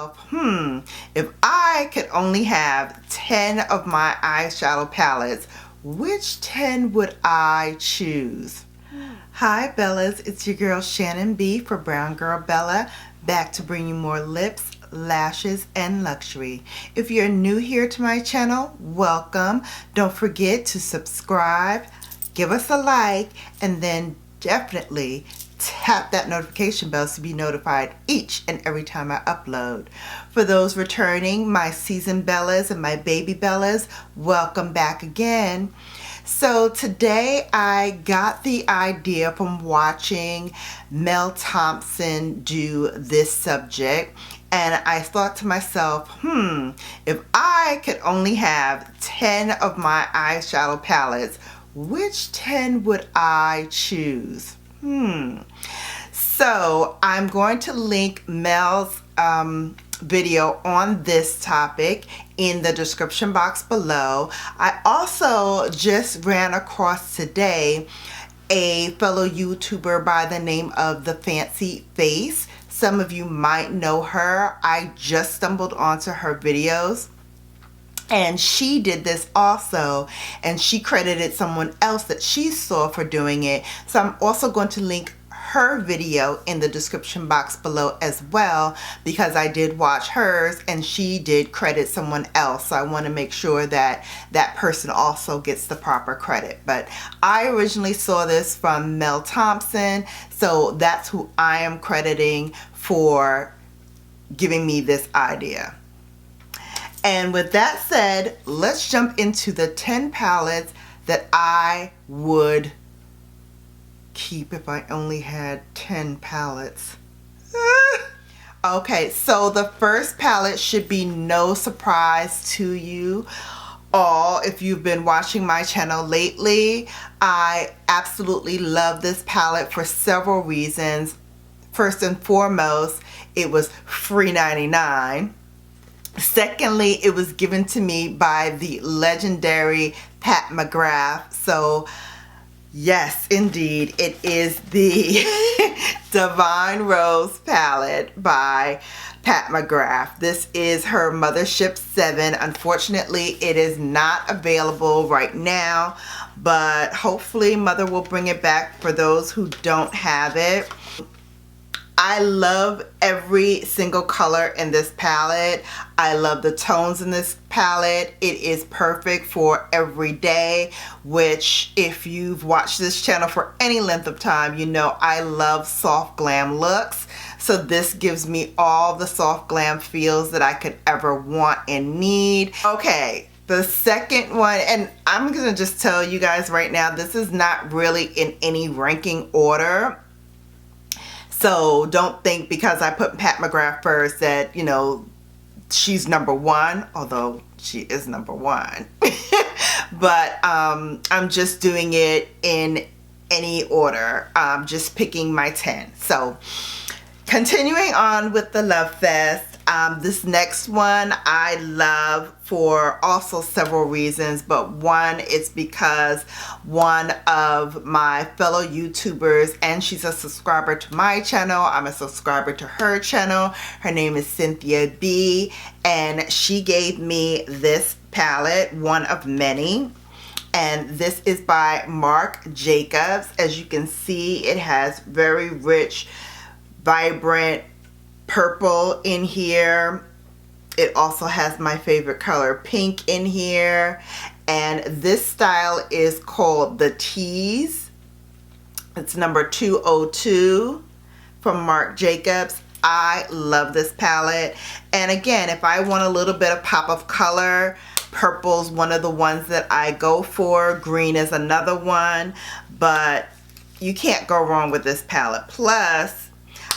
myself, if I could only have 10 of my eyeshadow palettes, which 10 would I choose? Hi Bellas, it's your girl Shannon B for Brown Girl Bella, back to bring you more lips, lashes, and luxury. If you're new here to my channel, welcome. Don't forget to subscribe, give us a like, and then definitely tap that notification bell to be notified each and every time I upload. For those returning, my seasoned Bellas and my baby Bellas, welcome back again. So today I got the idea from watching Mel Thompson do this subject, and I thought to myself, if I could only have 10 of my eyeshadow palettes, which 10 would I choose? So I'm going to link Mel's video on this topic in the description box below. I also just ran across today a fellow YouTuber by the name of The Fancy Face. Some of you might know her. I just stumbled onto her videos, and she did this also, and she credited someone else that she saw for doing it. So I'm also going to link her video in the description box below as well, because I did watch hers and she did credit someone else. So I want to make sure that that person also gets the proper credit. But I originally saw this from Mel Thompson, so that's who I am crediting for giving me this idea. And with that said, let's jump into the 10 palettes that I would keep if I only had 10 palettes. Okay, so the first palette should be no surprise to you all if you've been watching my channel lately. I absolutely love this palette for several reasons. First and foremost, it was free 99. Secondly, it was given to me by the legendary Pat McGrath. So yes, indeed, it is the Divine Rose palette by Pat McGrath. This is her Mothership 7. Unfortunately, it is not available right now, but hopefully Mother will bring it back for those who don't have it. I love every single color in this palette. I love the tones in this palette. It is perfect for every day, which if you've watched this channel for any length of time, you know I love soft glam looks. So this gives me all the soft glam feels that I could ever want and need. Okay. The second one, and I'm gonna just tell you guys right now, this is not really in any ranking order. So don't think because I put Pat McGrath first that, you know, she's number one, although she is number one. But I'm just doing it in any order. I'm just picking my 10. So continuing on with the Love Fest. This next one I love for also several reasons, but one is because one of my fellow YouTubers, and she's a subscriber to my channel, I'm a subscriber to her channel, her name is Cynthia B, and she gave me this palette, one of many, and this is by Marc Jacobs. As you can see, it has very rich, vibrant purple in here. It also has my favorite color pink in here, and this style is called the Tease. It's number 202 from Marc Jacobs. I love this palette, and again, if I want a little bit of pop of color, purple's one of the ones that I go for. Green is another one, but you can't go wrong with this palette. Plus,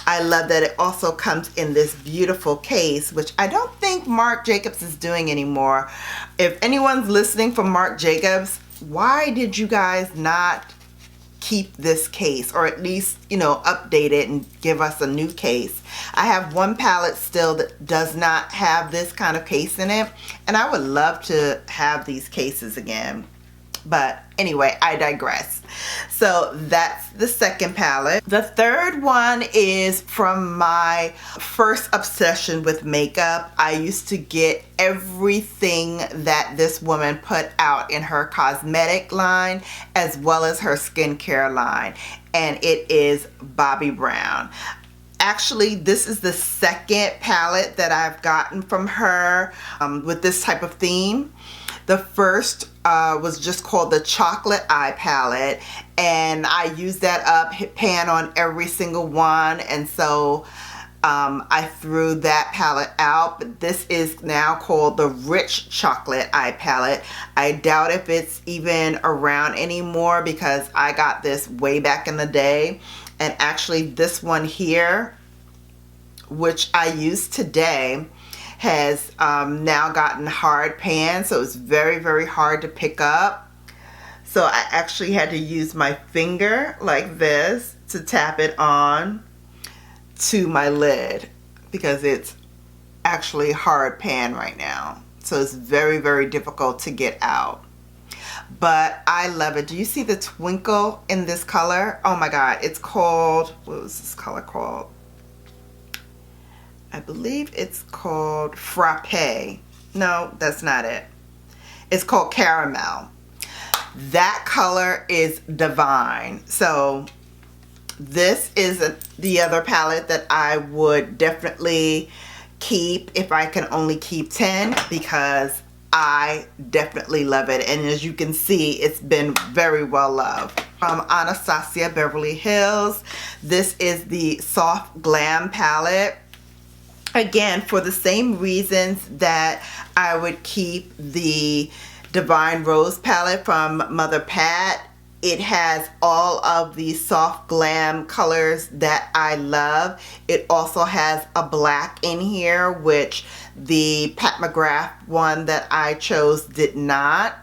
I love that it also comes in this beautiful case, which I don't think Marc Jacobs is doing anymore. If anyone's listening from Marc Jacobs, why did you guys not keep this case, or at least, you know, update it and give us a new case? I have one palette still that does not have this kind of case in it, and I would love to have these cases again. But anyway, I digress. So that's the second palette. The third one is from my first obsession with makeup. I used to get everything that this woman put out in her cosmetic line as well as her skincare line, and it is Bobbi Brown. Actually, this is the second palette that I've gotten from her with this type of theme. The first was just called the Chocolate Eye Palette, and I used that up, hit pan on every single one, and so I threw that palette out. But this is now called the Rich Chocolate Eye Palette. I doubt if it's even around anymore because I got this way back in the day. And actually this one here, which I use today, has now gotten hard pan, so it's very, very hard to pick up. So I actually had to use my finger like this to tap it on to my lid because it's actually hard pan right now. So it's very, very difficult to get out. But I love it. Do you see the twinkle in this color? Oh my God, it's called, what was this color called? I believe it's called Frappe. No, that's not it. It's called Caramel. That color is divine. So this is the other palette that I would definitely keep if I can only keep 10, because I definitely love it. And as you can see, it's been very well loved. From Anastasia Beverly Hills, this is the Soft Glam palette. Again, for the same reasons that I would keep the Divine Rose palette from Mother Pat. It has all of the soft glam colors that I love. It also has a black in here, which the Pat McGrath one that I chose did not.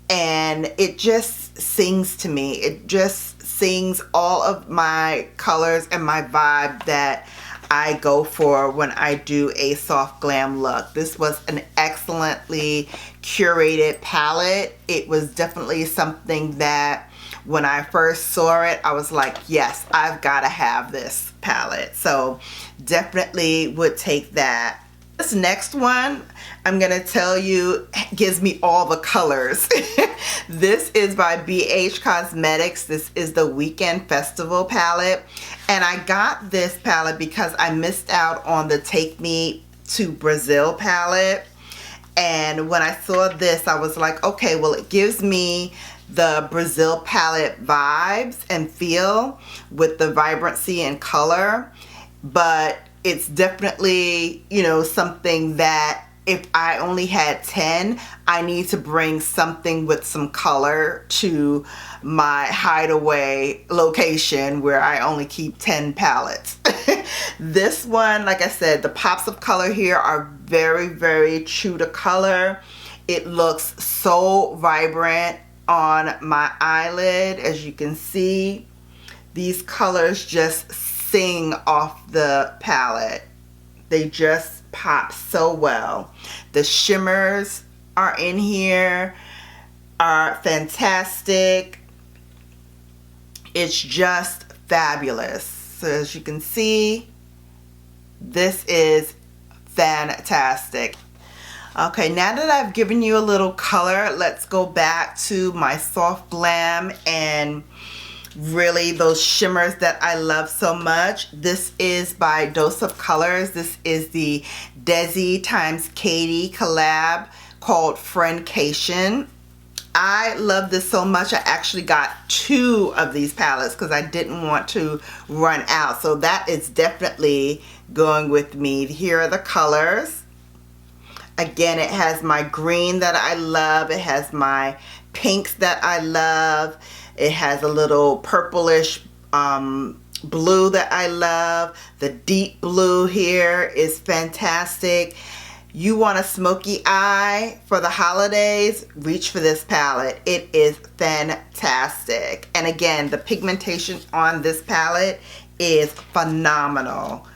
And it just sings to me. It just sings all of my colors and my vibe that I go for when I do a soft glam look. This was an excellently curated palette. It was definitely something that when I first saw it, I was like, yes, I've got to have this palette. So definitely would take that. This next one, I'm going to tell you, gives me all the colors. This is by BH Cosmetics. This is the Weekend Festival palette. And I got this palette because I missed out on the Take Me to Brazil palette. And when I saw this, I was like, okay, well, it gives me the Brazil palette vibes and feel with the vibrancy and color. But it's definitely, you know, something that if I only had 10, I need to bring something with some color to my hideaway location where I only keep 10 palettes. This one, like I said, the pops of color here are very, very true to color. It looks so vibrant on my eyelid. As you can see, these colors just sing off the palette. They just pop so well. The shimmers are in here, are fantastic. It's just fabulous. So as you can see, this is fantastic. Okay, now that I've given you a little color, let's go back to my soft glam and really those shimmers that I love so much. This is by Dose of Colors. This is the Desi times Katie collab called Friendcation. I love this so much. I actually got 2 of these palettes because I didn't want to run out. So that is definitely going with me. Here are the colors. Again, it has my green that I love. It has my pinks that I love. It has a little purplish blue that I love. The deep blue here is fantastic. You want a smoky eye for the holidays? Reach for this palette. It is fantastic. And again, the pigmentation on this palette is phenomenal.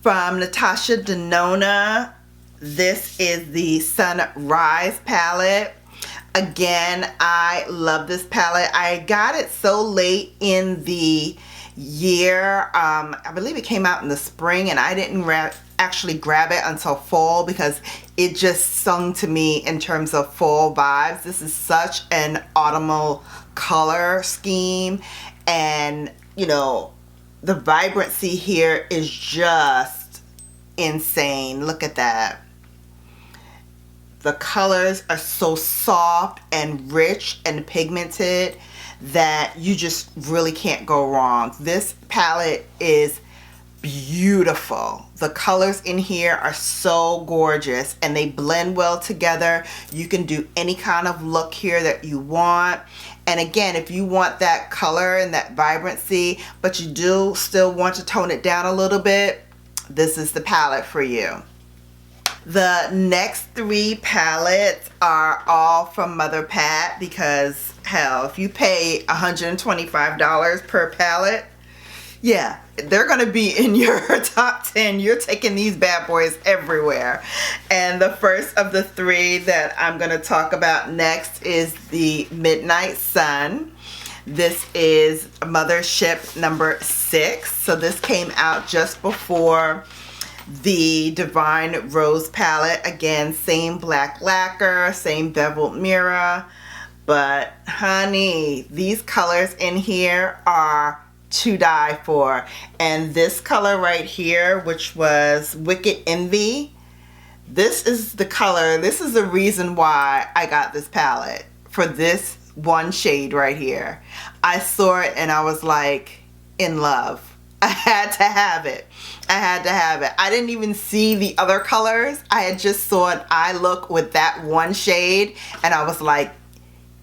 From Natasha Denona, this is the Sunrise palette. Again, I love this palette. I got it so late in the year. I believe it came out in the spring, and I didn't actually grab it until fall because it just sung to me in terms of fall vibes. This is such an autumnal color scheme, and you know, the vibrancy here is just insane. Look at that. The colors are so soft and rich and pigmented that you just really can't go wrong. This palette is beautiful. The colors in here are so gorgeous and they blend well together. You can do any kind of look here that you want. And again, if you want that color and that vibrancy, but you do still want to tone it down a little bit, this is the palette for you. The next three palettes are all from Mother Pat because, hell, if you pay $125 per palette, yeah, they're going to be in your top 10. You're taking these bad boys everywhere. And the first of the three that I'm going to talk about next is the Midnight Sun. This is Mothership number 6. So this came out just before the Divine Rose palette. Again, same black lacquer, same beveled mirror, but honey, these colors in here are to die for. And this color right here, which was Wicked Envy, this is the color, this is the reason why I got this palette, for this one shade right here. I saw it and I was like in love. I had to have it. I had to have it. I didn't even see the other colors. I had just saw an eye look with that one shade and I was like,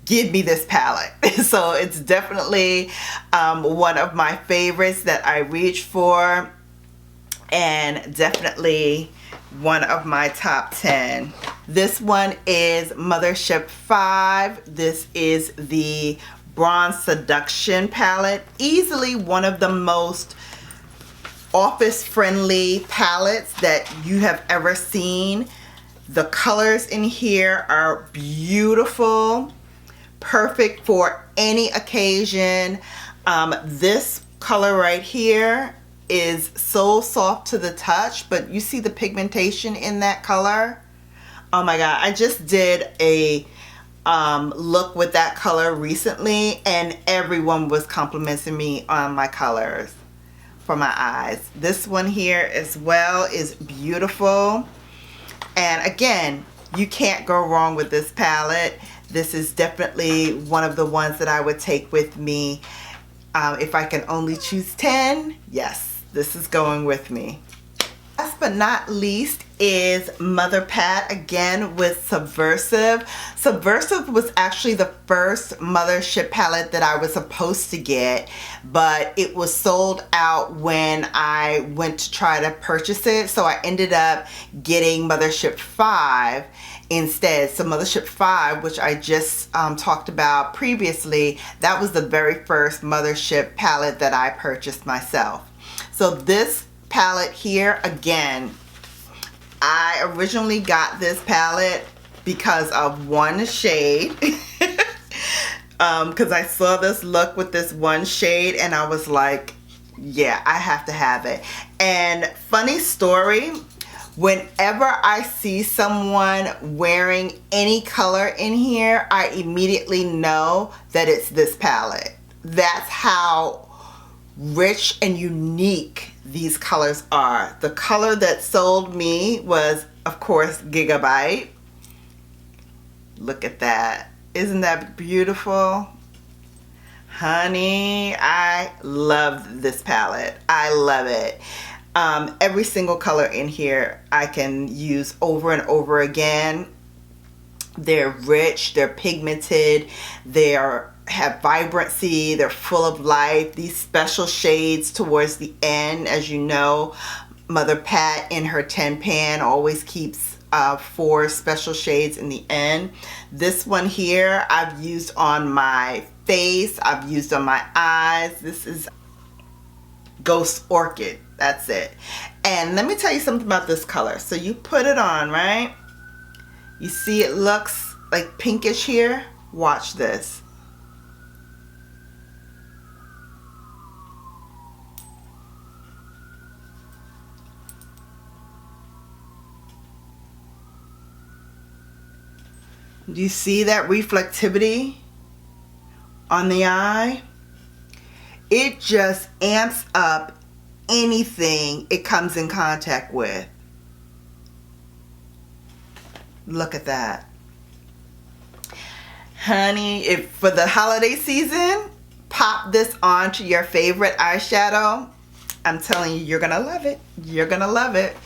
give me this palette. So it's definitely one of my favorites that I reach for, and definitely one of my top 10. This one is Mothership 5. This is the Bronze Seduction palette. Easily one of the most office friendly palettes that you have ever seen. The colors in here are beautiful, perfect for any occasion. This color right here is so soft to the touch, but you see the pigmentation in that color. Oh my god, I just did a look with that color recently and everyone was complimenting me on my colors for my eyes. This one here as well is beautiful, and again, you can't go wrong with this palette. This is definitely one of the ones that I would take with me. If I can only choose 10, yes, this is going with me. Last but not least is Mother Pat, again with Subversive. Subversive was actually the first Mothership palette that I was supposed to get, but it was sold out when I went to try to purchase it. So I ended up getting Mothership 5 instead. So Mothership 5, which I just talked about previously, that was the very first Mothership palette that I purchased myself. So this palette here, again, I originally got this palette because of one shade. Because I saw this look with this one shade and I was like, yeah, I have to have it. And funny story, whenever I see someone wearing any color in here, I immediately know that it's this palette. That's how rich and unique these colors are. The color that sold me was, of course, Gigabyte. Look at that. Isn't that beautiful? Honey, I love this palette. I love it. Every single color in here I can use over and over again. They're rich, they're pigmented, they have vibrancy, they're full of life. These special shades towards the end, as you know, Mother Pat in her 10 pan always keeps 4 special shades in the end. This one here I've used on my face, I've used on my eyes. This is Ghost Orchid, that's it. And let me tell you something about this color. So you put it on, right? You see it looks like pinkish here. Watch this. Do you see that reflectivity on the eye? It just amps up anything it comes in contact with. Look at that. Honey, if for the holiday season, pop this onto your favorite eyeshadow. I'm telling you, you're gonna love it. You're gonna love it.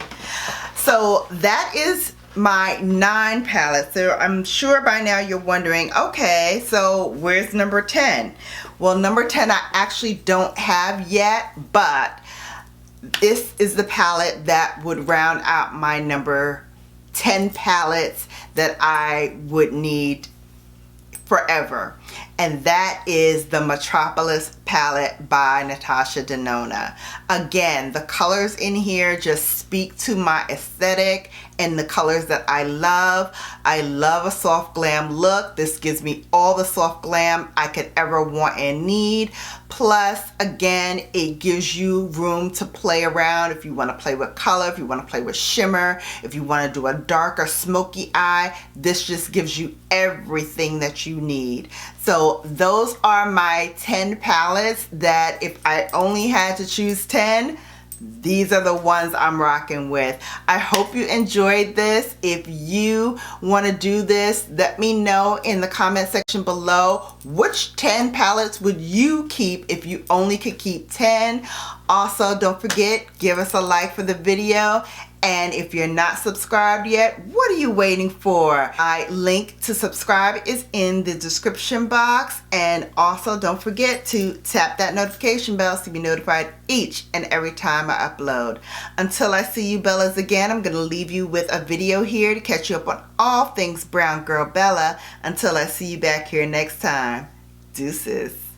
So that is my 9 palettes. So I'm sure by now you're wondering, okay, so where's number 10? Well, number 10 I actually don't have yet, but this is the palette that would round out my number 10 palettes that I would need forever. And that is the Metropolis palette by Natasha Denona. Again, the colors in here just speak to my aesthetic and the colors that I love. I love a soft glam look. This gives me all the soft glam I could ever want and need. Plus, again, it gives you room to play around if you want to play with color, if you want to play with shimmer, if you want to do a darker smoky eye. This just gives you everything that you need. So those are my 10 palettes that if I only had to choose 10, these are the ones I'm rocking with. I hope you enjoyed this. If you want to do this, let me know in the comment section below which 10 palettes would you keep if you only could keep 10. Also, don't forget, give us a like for the video. And if you're not subscribed yet, what are you waiting for? My link to subscribe is in the description box. And also don't forget to tap that notification bell to be notified each and every time I upload. Until I see you Bellas again, I'm going to leave you with a video here to catch you up on all things Brown Girl Bella. Until I see you back here next time. Deuces.